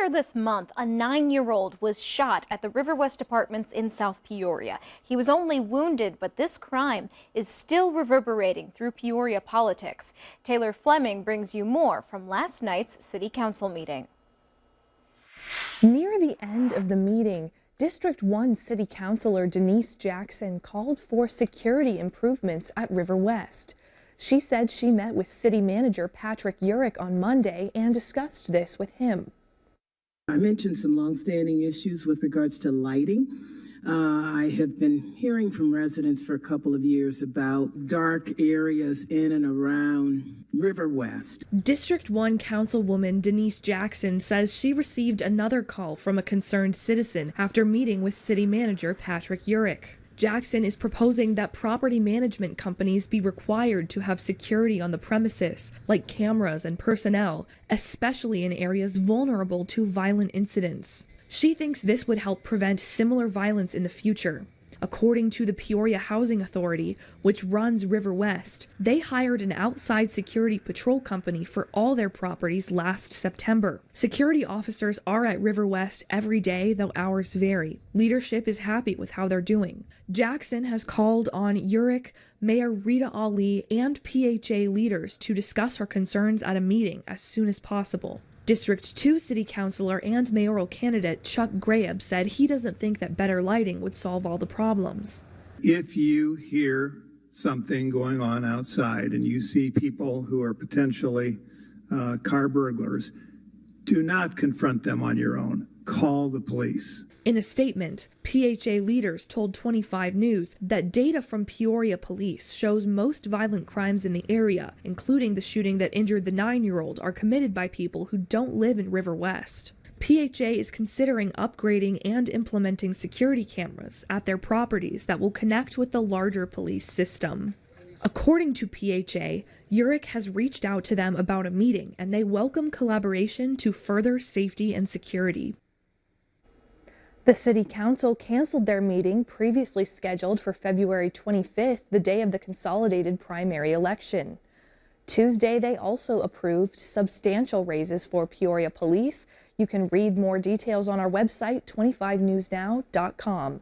Earlier this month, a 9-year-old was shot at the River West Apartments in South Peoria. He was only wounded, but this crime is still reverberating through Peoria politics. Taylor Fleming brings you more from last night's City Council meeting. Near the end of the meeting, District 1 City Councilor Denise Jackson called for security improvements at River West. She said she met with City Manager Patrick Urick on Monday and discussed this with him. I mentioned some longstanding issues with regards to lighting. I have been hearing from residents for a couple of years about dark areas in and around River West. District 1 Councilwoman Denise Jackson says she received another call from a concerned citizen after meeting with City Manager Patrick Urick. Jackson is proposing that property management companies be required to have security on the premises, like cameras and personnel, especially in areas vulnerable to violent incidents. She thinks this would help prevent similar violence in the future. According to the Peoria Housing Authority, which runs River West, they hired an outside security patrol company for all their properties last September. Security officers are at River West every day, though hours vary. Leadership is happy with how they're doing. Jackson has called on Urick, Mayor Rita Ali, and PHA leaders to discuss her concerns at a meeting as soon as possible. District 2 City Councilor and mayoral candidate Chuck Graham said he doesn't think that better lighting would solve all the problems. If you hear something going on outside and you see people who are potentially car burglars, do not confront them on your own. Call the police. In a statement, PHA leaders told 25 News that data from Peoria police shows most violent crimes in the area, including the shooting that injured the 9-year-old, are committed by people who don't live in River West. PHA is considering upgrading and implementing security cameras at their properties that will connect with the larger police system. According to PHA, Urick has reached out to them about a meeting, and they welcome collaboration to further safety and security. The City Council canceled their meeting previously scheduled for February 25th, the day of the consolidated primary election. Tuesday, they also approved substantial raises for Peoria police. You can read more details on our website, 25newsnow.com.